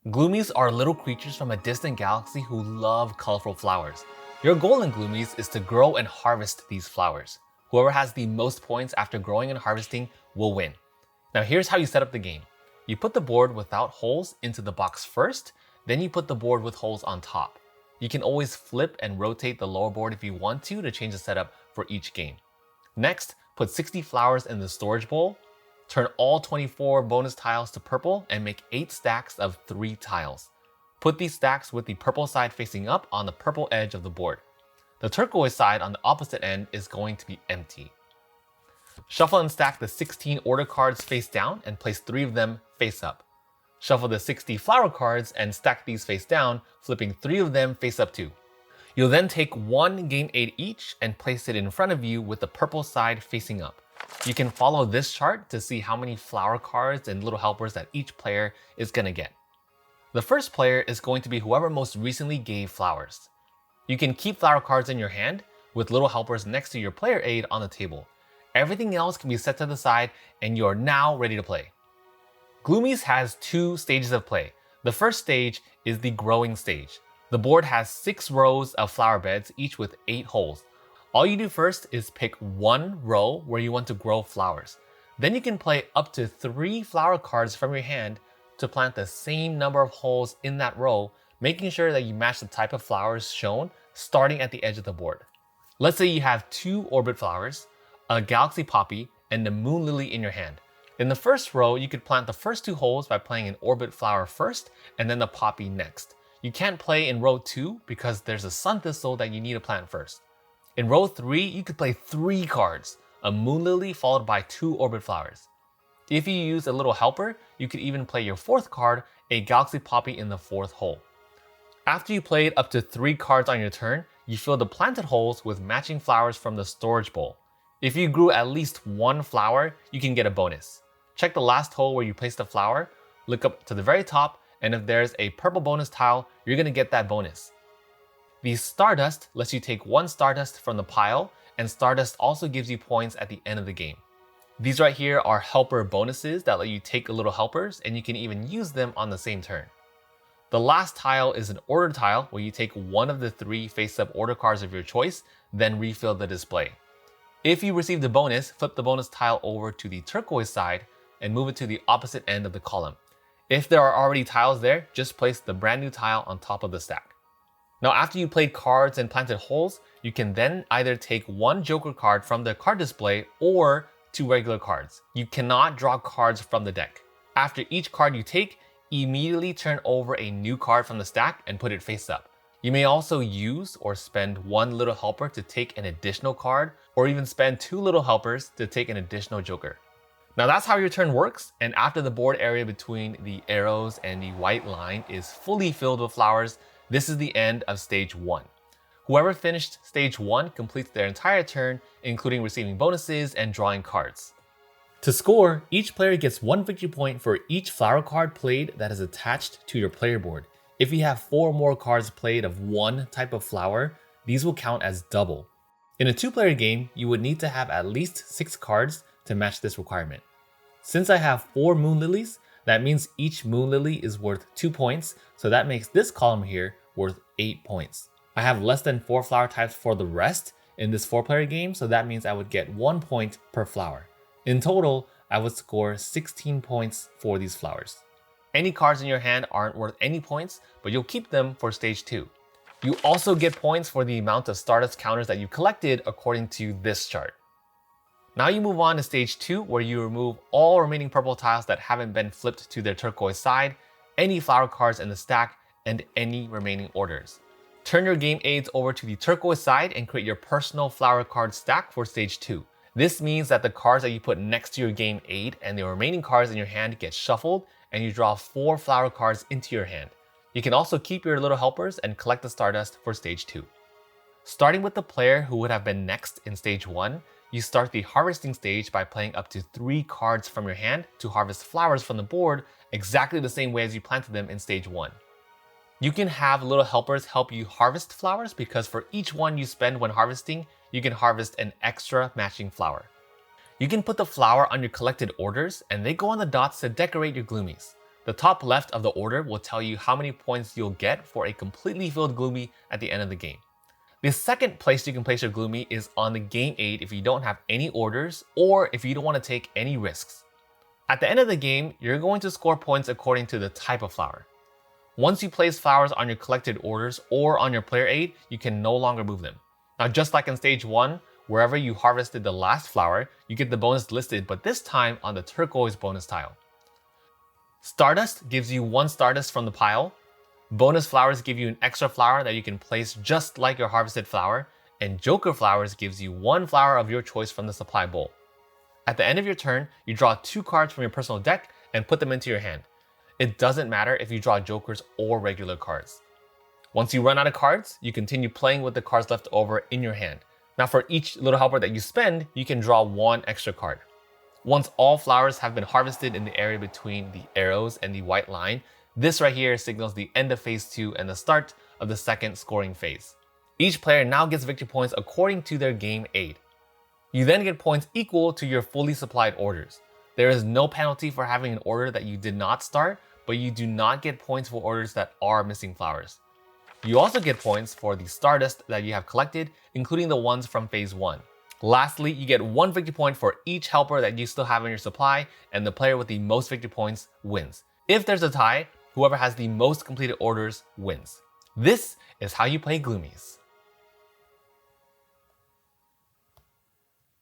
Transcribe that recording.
Gloomies are little creatures from a distant galaxy who love colorful flowers. Your goal in Gloomies is to grow and harvest these flowers. Whoever has the most points after growing and harvesting will win. Now here's how you set up the game. You put the board without holes into the box first, then you put the board with holes on top. You can always flip and rotate the lower board if you want to change the setup for each game. Next, put 60 flowers in the storage bowl. Turn all 24 bonus tiles to purple and make 8 stacks of 3 tiles. Put these stacks with the purple side facing up on the purple edge of the board. The turquoise side on the opposite end is going to be empty. Shuffle and stack the 16 order cards face down and place 3 of them face up. Shuffle the 60 flower cards and stack these face down, flipping 3 of them face up too. You'll then take 1 game aid each and place it in front of you with the purple side facing up. You can follow this chart to see how many flower cards and little helpers that each player is going to get. The first player is going to be whoever most recently gave flowers. You can keep flower cards in your hand with little helpers next to your player aid on the table. Everything else can be set to the side and you are now ready to play. Gloomies has 2 stages of play. The first stage is the growing stage. The board has 6 rows of flower beds, each with 8 holes. All you do first is pick 1 row where you want to grow flowers. Then you can play up to 3 flower cards from your hand to plant the same number of holes in that row, making sure that you match the type of flowers shown starting at the edge of the board. Let's say you have 2 orbit flowers, a galaxy poppy, and a moon lily in your hand. In the first row, you could plant the first 2 holes by playing an orbit flower first and then the poppy next. You can't play in row 2 because there's a sun thistle that you need to plant first. In row 3, you could play 3 cards, a moon lily followed by 2 orbit flowers. If you use a little helper, you could even play your 4th card, a galaxy poppy in the 4th hole. After you played up to 3 cards on your turn, you fill the planted holes with matching flowers from the storage bowl. If you grew at least 1 flower, you can get a bonus. Check the last hole where you placed the flower, look up to the very top, and if there's a purple bonus tile, you're going to get that bonus. The Stardust lets you take 1 Stardust from the pile, and Stardust also gives you points at the end of the game. These right here are helper bonuses that let you take little helpers, and you can even use them on the same turn. The last tile is an order tile where you take 1 of the 3 face-up order cards of your choice, then refill the display. If you received a bonus, flip the bonus tile over to the turquoise side and move it to the opposite end of the column. If there are already tiles there, just place the brand new tile on top of the stack. Now after you played cards and planted holes, you can then either take 1 joker card from the card display or 2 regular cards. You cannot draw cards from the deck. After each card you take, immediately turn over a new card from the stack and put it face up. You may also use or spend 1 little helper to take an additional card, or even spend 2 little helpers to take an additional joker. Now that's how your turn works, and after the board area between the arrows and the white line is fully filled with flowers, this is the end of stage 1. Whoever finished stage 1 completes their entire turn, including receiving bonuses and drawing cards. To score, each player gets 1 victory point for each flower card played that is attached to your player board. If you have 4 more cards played of 1 type of flower, these will count as double. In a 2-player game, you would need to have at least 6 cards to match this requirement. Since I have 4 moon lilies, that means each moon lily is worth 2 points, so that makes this column here worth 8 points. I have less than 4 flower types for the rest in this 4-player game, so that means I would get 1 point per flower. In total, I would score 16 points for these flowers. Any cards in your hand aren't worth any points, but you'll keep them for stage 2. You also get points for the amount of Stardust counters that you collected according to this chart. Now you move on to stage 2, where you remove all remaining purple tiles that haven't been flipped to their turquoise side, any flower cards in the stack, and any remaining orders. Turn your game aids over to the turquoise side and create your personal flower card stack for stage 2. This means that the cards that you put next to your game aid and the remaining cards in your hand get shuffled, and you draw 4 flower cards into your hand. You can also keep your little helpers and collect the Stardust for stage 2. Starting with the player who would have been next in stage 1, you start the harvesting stage by playing up to 3 cards from your hand to harvest flowers from the board exactly the same way as you planted them in stage 1. You can have little helpers help you harvest flowers because for each one you spend when harvesting, you can harvest an extra matching flower. You can put the flower on your collected orders and they go on the dots to decorate your Gloomies. The top left of the order will tell you how many points you'll get for a completely filled Gloomie at the end of the game. The second place you can place your Gloomie is on the game aid if you don't have any orders or if you don't want to take any risks. At the end of the game, you're going to score points according to the type of flower. Once you place flowers on your collected orders or on your player aid, you can no longer move them. Now, just like in stage 1, wherever you harvested the last flower, you get the bonus listed, but this time on the turquoise bonus tile. Stardust gives you 1 Stardust from the pile. Bonus flowers give you an extra flower that you can place just like your harvested flower, and Joker flowers gives you 1 flower of your choice from the supply bowl. At the end of your turn, you draw 2 cards from your personal deck and put them into your hand. It doesn't matter if you draw Jokers or regular cards. Once you run out of cards, you continue playing with the cards left over in your hand. Now for each little helper that you spend, you can draw 1 extra card. Once all flowers have been harvested in the area between the arrows and the white line, this right here signals the end of phase 2 and the start of the second scoring phase. Each player now gets victory points according to their game aid. You then get points equal to your fully supplied orders. There is no penalty for having an order that you did not start, but you do not get points for orders that are missing flowers. You also get points for the Stardust that you have collected, including the ones from phase 1. Lastly, you get 1 victory point for each helper that you still have in your supply, and the player with the most victory points wins. If there's a tie, whoever has the most completed orders wins. This is how you play Gloomies.